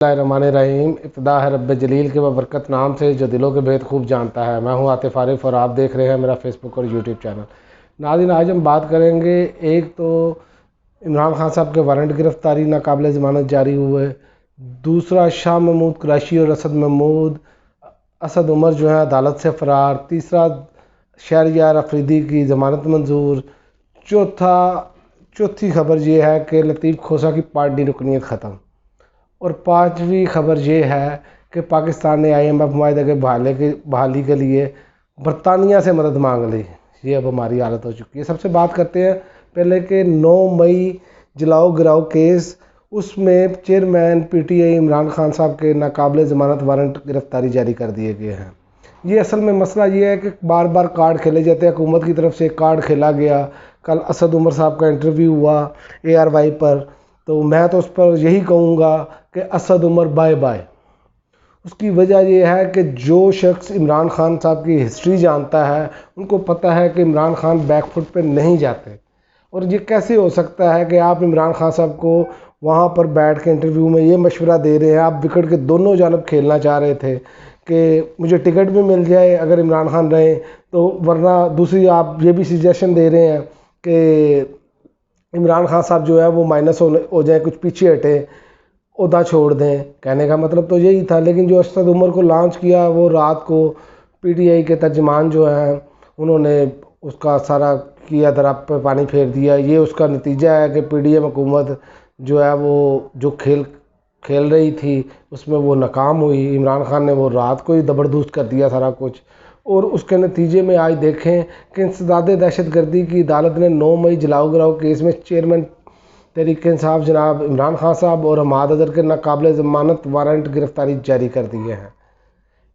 الرحمن ابتدا ہے رب جلیل کے ببرکت نام سے جو دلوں کے بھید خوب جانتا ہے۔ میں ہوں عاطف عارف اور آپ دیکھ رہے ہیں میرا فیس بک اور یوٹیوب چینل۔ ناظرین، آج ہم بات کریں گے، ایک تو عمران خان صاحب کے وارنٹ گرفتاری ناقابل ضمانت جاری ہوئے، دوسرا شاہ محمود قریشی اور اسد عمر جو ہیں عدالت سے فرار، تیسرا شہریار افریدی کی ضمانت منظور، چوتھی خبر یہ ہے کہ لطیف کھوسہ کی پارٹی رکنیت ختم، اور پانچویں خبر یہ ہے کہ پاکستان نے IMF معاہدے کے بحالی کے لیے برطانیہ سے مدد مانگ لی۔ یہ اب ہماری حالت ہو چکی ہے۔ سب سے بات کرتے ہیں پہلے کہ 9 مئی جلاؤ گراؤ کیس، اس میں چیئرمین PTI عمران خان صاحب کے ناقابل ضمانت وارنٹ گرفتاری جاری کر دیے گئے ہیں۔ یہ اصل میں مسئلہ یہ ہے کہ بار بار کارڈ کھیلے جاتے ہیں، حکومت کی طرف سے ایک کارڈ کھیلا گیا۔ کل اسد عمر صاحب کا انٹرویو ہوا ARY پر، تو میں تو اس پر یہی کہوں گا کہ اسد عمر بائے بائے۔ اس کی وجہ یہ ہے کہ جو شخص عمران خان صاحب کی ہسٹری جانتا ہے ان کو پتہ ہے کہ عمران خان بیک فٹ پہ نہیں جاتے، اور یہ کیسے ہو سکتا ہے کہ آپ عمران خان صاحب کو وہاں پر بیٹھ کے انٹرویو میں یہ مشورہ دے رہے ہیں، آپ وکٹ کے دونوں جانب کھیلنا چاہ رہے تھے کہ مجھے ٹکٹ بھی مل جائے اگر عمران خان رہیں تو، ورنہ دوسری آپ یہ بھی سجیشن دے رہے ہیں کہ عمران خان صاحب جو ہے وہ مائنس ہو جائیں، کچھ پیچھے ہٹیں، عہدہ چھوڑ دیں۔ کہنے کا مطلب تو یہی تھا، لیکن جو اسد عمر کو لانچ کیا وہ رات کو PTI کے ترجمان جو ہیں انہوں نے اس کا سارا کیا، درخت پہ پانی پھیر دیا۔ یہ اس کا نتیجہ ہے کہ PDM حکومت جو ہے وہ جو کھیل رہی تھی اس میں وہ ناکام ہوئی۔ عمران خان نے وہ رات کو ہی زبردست کر دیا سارا کچھ، اور اس کے نتیجے میں آج دیکھیں کہ انسداد دہشت گردی کی عدالت نے 9 مئی جلاؤ گراؤ کیس میں چیئرمین تحریک انصاف جناب عمران خان صاحب اور حماد اظہر کے ناقابل ضمانت وارنٹ گرفتاری جاری کر دیے ہیں۔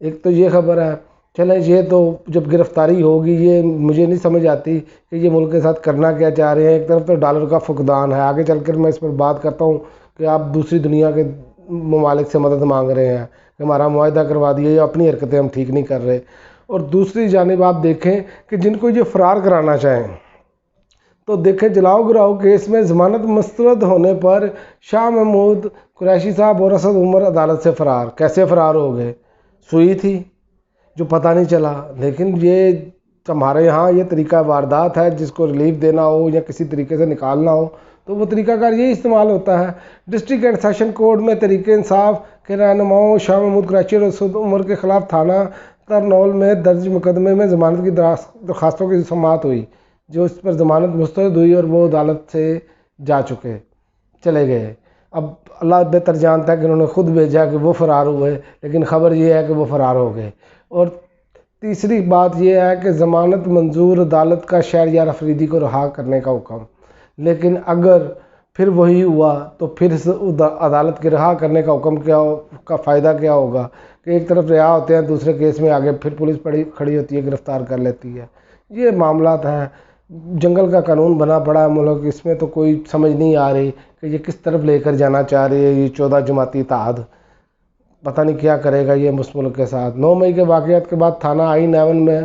ایک تو یہ خبر ہے۔ چلیں، یہ تو جب گرفتاری ہوگی، یہ مجھے نہیں سمجھ آتی کہ یہ ملک کے ساتھ کرنا کیا چاہ رہے ہیں۔ ایک طرف تو ڈالر کا فقدان ہے، آگے چل کر میں اس پر بات کرتا ہوں کہ آپ دوسری دنیا کے ممالک سے مدد مانگ رہے ہیں کہ ہمارا معاہدہ کروا دیے، یا اپنی حرکتیں ہم ٹھیک نہیں کر رہے، اور دوسری جانب آپ دیکھیں کہ جن کو یہ فرار کرانا چاہیں تو دیکھیں جلاؤ گراؤ کیس میں ضمانت مسترد ہونے پر شاہ محمود قریشی صاحب اور اسد عمر عدالت سے فرار۔ کیسے فرار ہو گئے؟ سوئی تھی جو پتہ نہیں چلا، لیکن یہ ہمارے یہاں یہ طریقہ واردات ہے، جس کو ریلیف دینا ہو یا کسی طریقے سے نکالنا ہو تو وہ طریقہ کار یہی استعمال ہوتا ہے۔ ڈسٹرکٹ اینڈ سیشن کورٹ میں تحریک انصاف کے رہنماؤں شاہ محمود قریشی اور اسد عمر کے خلاف تھانہ ترنول میں درج مقدمے میں ضمانت کی درخواستوں کی سماعت ہوئی، جو اس پر ضمانت مسترد ہوئی اور وہ عدالت سے جا چلے گئے۔ اب اللہ بہتر جانتا ہے کہ انہوں نے خود بھیجا کہ وہ فرار ہوئے، لیکن خبر یہ ہے کہ وہ فرار ہو گئے۔ اور تیسری بات یہ ہے کہ ضمانت منظور، عدالت کا شہریار افریدی کو رہا کرنے کا حکم، لیکن اگر پھر وہی ہوا تو پھر عدالت کے رہا کرنے کا حکم کا فائدہ کیا ہوگا کہ ایک طرف رہا ہوتے ہیں، دوسرے کیس میں آگے پھر پولیس کھڑی ہوتی ہے، گرفتار کر لیتی ہے۔ یہ معاملات ہیں، جنگل کا قانون بنا پڑا ہے ملک، اس میں تو کوئی سمجھ نہیں آ رہی کہ یہ کس طرف لے کر جانا چاہ رہی ہے یہ 14 جماعتی اتحاد۔ پتہ نہیں کیا کرے گا یہ اس ملک کے ساتھ۔ 9 مئی کے واقعات کے بعد تھانہ I-9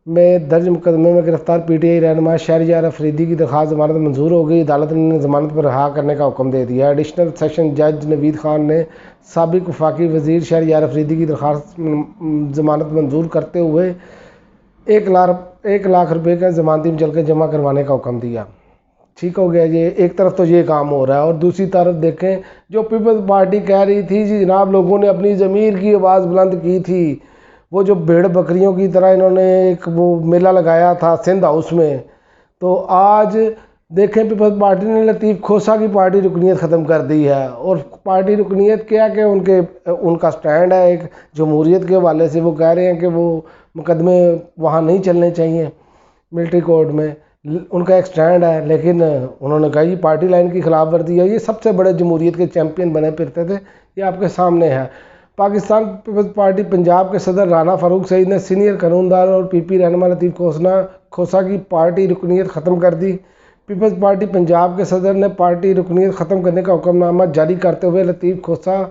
میں درج مقدمے میں گرفتار PTI رہنما شہریار افریدی کی درخواست ضمانت منظور ہو گئی۔ عدالت نے ضمانت پر رہا کرنے کا حکم دے دیا۔ ایڈیشنل سیشن جج نوید خان نے سابق وفاقی وزیر شہریار افریدی کی درخواست ضمانت منظور کرتے ہوئے 1 لاکھ روپے کا ضمانتی مچلقے جمع کروانے کا حکم دیا۔ ٹھیک ہو گیا۔ یہ ایک طرف تو یہ کام ہو رہا ہے، اور دوسری طرف دیکھیں جو پیپلز پارٹی کہہ رہی تھی جی جناب لوگوں نے اپنی ضمیر کی آواز بلند کی تھی، وہ جو بھیڑ بکریوں کی طرح انہوں نے ایک وہ میلہ لگایا تھا سندھ ہاؤس میں، تو آج دیکھیں پیپلز پارٹی نے لطیف کھوسہ کی پارٹی رکنیت ختم کر دی ہے۔ اور پارٹی رکنیت کیا کہ ان کا سٹینڈ ہے ایک جمہوریت کے حوالے سے، وہ کہہ رہے ہیں کہ وہ مقدمے وہاں نہیں چلنے چاہیے ملٹری کورٹ میں، ان کا ایک سٹینڈ ہے، لیکن انہوں نے کہا یہ پارٹی لائن کی خلاف ورزی ہے۔ یہ سب سے بڑے جمہوریت کے چیمپئن بنے پھرتے تھے، یہ آپ کے سامنے ہے۔ پاکستان پیپلز پارٹی پنجاب کے صدر رانا فاروق سعید نے سینئر قانوندان اور PP رہنما لطیف کھوسہ کی پارٹی رکنیت ختم کر دی۔ پیپلز پارٹی پنجاب کے صدر نے پارٹی رکنیت ختم کرنے کا حکم نامہ جاری کرتے ہوئے لطیف کھوسہ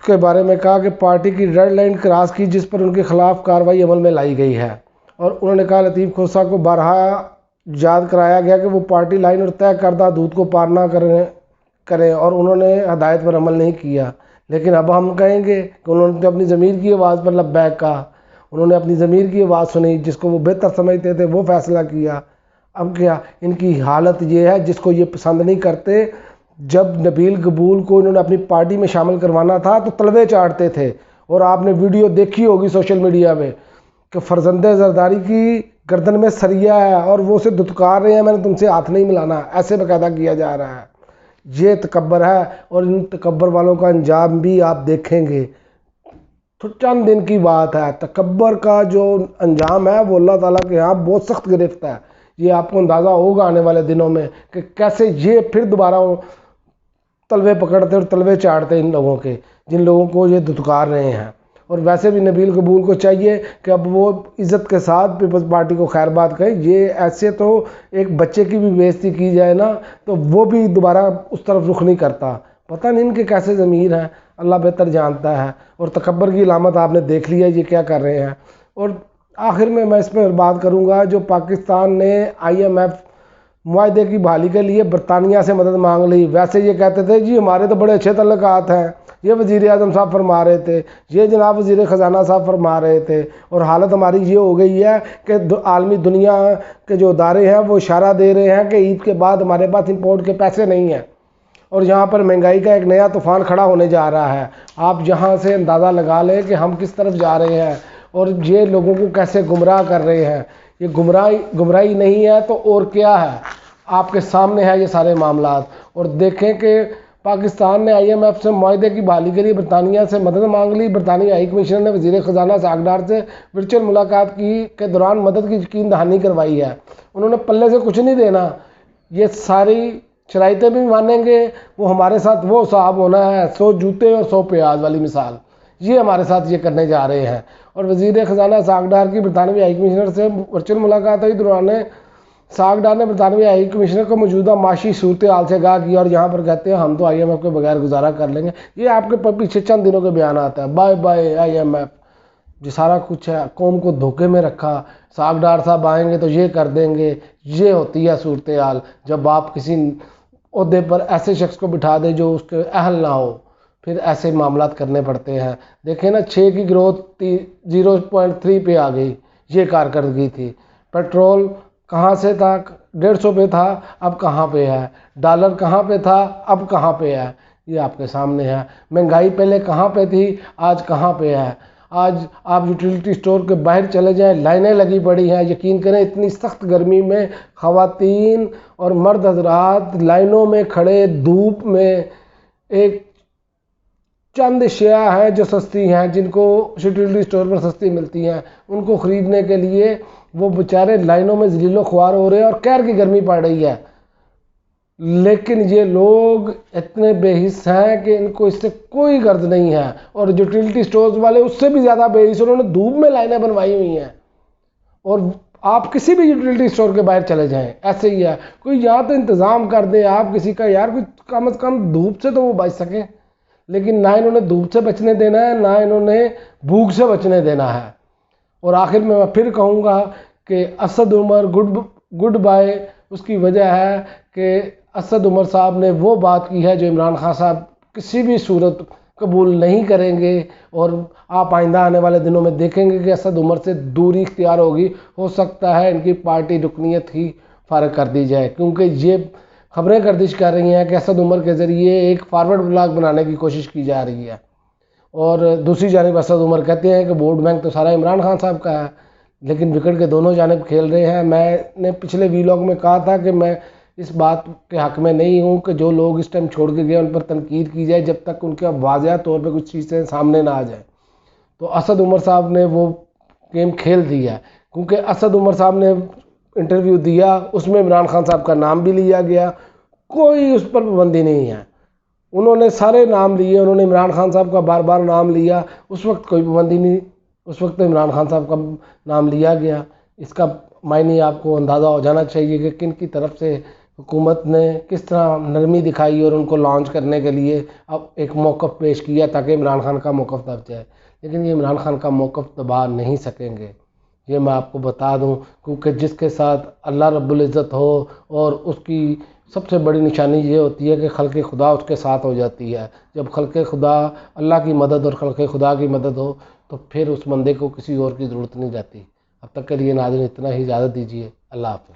کے بارے میں کہا کہ پارٹی کی ریڈ لائن کراس کی جس پر ان کے خلاف کارروائی عمل میں لائی گئی ہے، اور انہوں نے کہا لطیف کھوسہ کو بارہا یاد کرایا گیا کہ وہ پارٹی لائن اور طے کردہ حدود کو پار نہ کریں اور انہوں نے ہدایت پر عمل نہیں کیا، لیکن اب ہم کہیں گے کہ انہوں نے اپنی ضمیر کی آواز پر لبیک کہا، انہوں نے اپنی ضمیر کی آواز سنی، جس کو وہ بہتر سمجھتے تھے وہ فیصلہ کیا۔ اب کیا ان کی حالت یہ ہے، جس کو یہ پسند نہیں کرتے، جب نبیل قبول کو انہوں نے اپنی پارٹی میں شامل کروانا تھا تو تلوے چاٹتے تھے، اور آپ نے ویڈیو دیکھی ہوگی سوشل میڈیا میں کہ فرزند زرداری کی گردن میں سریا ہے اور وہ اسے دھتکار رہے ہیں، میں نے تم سے ہاتھ نہیں ملانا، ایسے باقاعدہ کیا جا رہا ہے۔ یہ تکبر ہے، اور ان تکبر والوں کا انجام بھی آپ دیکھیں گے۔ تو چند دن کی بات ہے، تکبر کا جو انجام ہے وہ اللہ تعالیٰ کے ہاں بہت سخت گرفت ہے۔ یہ آپ کو اندازہ ہوگا آنے والے دنوں میں کہ کیسے یہ پھر دوبارہ تلوے پکڑتے اور تلوے چاڑتے ان لوگوں کے، جن لوگوں کو یہ دھتکار رہے ہیں۔ اور ویسے بھی نبیل قبول کو چاہیے کہ اب وہ عزت کے ساتھ پیپلز پارٹی کو خیر بات کہیں۔ یہ ایسے تو ایک بچے کی بھی بے عزتی کی جائے نا تو وہ بھی دوبارہ اس طرف رخ نہیں کرتا۔ پتہ نہیں ان کے کیسے ضمیر ہیں، اللہ بہتر جانتا ہے۔ اور تکبر کی علامت آپ نے دیکھ لی ہے یہ کیا کر رہے ہیں۔ اور آخر میں اس پر بات کروں گا، جو پاکستان نے IMF معاہدے کی بحالی کے لیے برطانیہ سے مدد مانگ لی، ویسے یہ کہتے تھے جی ہمارے تو بڑے اچھے تعلقات ہیں، یہ وزیر اعظم صاحب فرما رہے تھے، یہ جناب وزیر خزانہ صاحب فرما رہے تھے، اور حالت ہماری یہ ہو گئی ہے کہ عالمی دنیا کے جو ادارے ہیں وہ اشارہ دے رہے ہیں کہ عید کے بعد ہمارے پاس امپورٹ کے پیسے نہیں ہیں، اور یہاں پر مہنگائی کا ایک نیا طوفان کھڑا ہونے جا رہا ہے۔ آپ یہاں سے اندازہ لگا لیں کہ ہم کس طرف جا رہے ہیں، اور یہ لوگوں کو کیسے گمراہ کر رہے ہیں۔ یہ گمراہی نہیں ہے تو اور کیا ہے؟ آپ کے سامنے ہے یہ سارے معاملات۔ اور دیکھیں کہ پاکستان نے IMF سے معاہدے کی بحالی کے لیے برطانیہ سے مدد مانگ لی۔ برطانیہ ہائی کمشنر نے وزیر خزانہ ساگڈار سے ورچوئل ملاقات کی کے دوران مدد کی یقین دہانی کروائی ہے۔ انہوں نے پلے سے کچھ نہیں دینا، یہ ساری شرائطیں بھی مانیں گے، وہ ہمارے ساتھ وہ صاحب ہونا ہے 100 جوتے اور 100 پیاز والی مثال، یہ ہمارے ساتھ یہ کرنے جا رہے ہیں۔ اور وزیر خزانہ ساگڈار کی برطانوی ہائی کمشنر سے ورچوئل ملاقات ہوئی، دوران ساگڈار نے برطانوی ہائی کمشنر کو موجودہ معاشی صورتحال سے آگاہ کیا، اور یہاں پر کہتے ہیں ہم تو IMF کے بغیر گزارا کر لیں گے۔ یہ آپ کے پیچھے چند دنوں کے بیانات ہیں، بائے بائے IMF، جو سارا کچھ ہے قوم کو دھوکے میں رکھا۔ ساگڈار صاحب آئیں گے تو یہ کر دیں گے، یہ ہوتی ہے صورتحال جب آپ کسی عہدے پر ایسے شخص کو بٹھا دیں جو اس کے اہل نہ ہو، پھر ایسے معاملات کرنے پڑتے ہیں۔ دیکھیں نا 6 کی گروتھ 0.3 پہ آ گئی، یہ کارکردگی تھی۔ پیٹرول کہاں سے تھا 150 پہ تھا، اب کہاں پہ ہے؟ ڈالر کہاں پہ تھا، اب کہاں پہ ہے؟ یہ آپ کے سامنے ہے۔ مہنگائی پہلے کہاں پہ تھی، آج کہاں پہ ہے؟ آج آپ یوٹیلیٹی سٹور کے باہر چلے جائیں، لائنیں لگی پڑی ہیں۔ یقین کریں اتنی سخت گرمی میں خواتین اور مرد حضرات لائنوں میں کھڑے دھوپ میں، ایک چند اشیاء ہیں جو سستی ہیں، جن کو یوٹیلیٹی سٹور پر سستی ملتی ہیں، ان کو خریدنے کے لیے وہ بیچارے لائنوں میں ذلیل و خوار ہو رہے ہیں، اور قہر کی گرمی پڑ رہی ہے۔ لیکن یہ لوگ اتنے بے حس ہیں کہ ان کو اس سے کوئی غرض نہیں ہے، اور یوٹیلیٹی سٹورز والے اس سے بھی زیادہ بے حس، انہوں نے دھوپ میں لائنیں بنوائی ہوئی ہیں۔ اور آپ کسی بھی یوٹیلیٹی سٹور کے باہر چلے جائیں ایسے ہی ہے، کوئی یہاں تو انتظام کر دیں آپ کسی کا، یار کوئی کم از کم دھوپ سے تو وہ بچ سکیں، لیکن نہ انہوں نے دھوپ سے بچنے دینا ہے، نہ انہوں نے بھوک سے بچنے دینا ہے۔ اور آخر میں پھر کہوں گا کہ اسد عمر گڈ بائے، اس کی وجہ ہے کہ اسد عمر صاحب نے وہ بات کی ہے جو عمران خان صاحب کسی بھی صورت قبول نہیں کریں گے، اور آپ آئندہ آنے والے دنوں میں دیکھیں گے کہ اسد عمر سے دوری اختیار ہوگی، ہو سکتا ہے ان کی پارٹی رکنیت ہی فارغ کر دی جائے، کیونکہ یہ خبریں گردش کر رہی ہیں کہ اسد عمر کے ذریعے ایک فارورڈ بلاک بنانے کی کوشش کی جا رہی ہے۔ اور دوسری جانب اسد عمر کہتے ہیں کہ ووٹ بینک تو سارا عمران خان صاحب کا ہے، لیکن وکٹ کے دونوں جانب کھیل رہے ہیں۔ میں نے پچھلے ویلاگ میں کہا تھا کہ میں اس بات کے حق میں نہیں ہوں کہ جو لوگ اس ٹائم چھوڑ کے گئے ان پر تنقید کی جائے جب تک ان کے واضح طور پہ کچھ چیزیں سامنے نہ آ جائیں۔ تو اسد عمر صاحب نے وہ گیم کھیل دی ہے، کیونکہ اسد عمر صاحب نے انٹرویو دیا، اس میں عمران خان صاحب کا نام بھی لیا گیا، کوئی اس پر پابندی نہیں ہے، انہوں نے سارے نام لیے، انہوں نے عمران خان صاحب کا بار بار نام لیا، اس وقت کوئی پابندی نہیں، اس وقت عمران خان صاحب کا نام لیا گیا۔ اس کا معنی آپ کو اندازہ ہو جانا چاہیے کہ کن کی طرف سے حکومت نے کس طرح نرمی دکھائی اور ان کو لانچ کرنے کے لیے اب ایک موقف پیش کیا تاکہ عمران خان کا موقف دب جائے، لیکن یہ عمران خان کا موقف دبا نہیں سکیں گے، یہ میں آپ کو بتا دوں، کیونکہ جس کے ساتھ اللہ رب العزت ہو اور اس کی سب سے بڑی نشانی یہ ہوتی ہے کہ خلق خدا اس کے ساتھ ہو جاتی ہے. جب خلق خدا اللہ کی مدد اور خلق خدا کی مدد ہو تو پھر اس بندے کو کسی اور کی ضرورت نہیں رہتی. اب تک کے لیے ناظرین اتنا ہی، اجازت دیجیے. اللہ حافظ.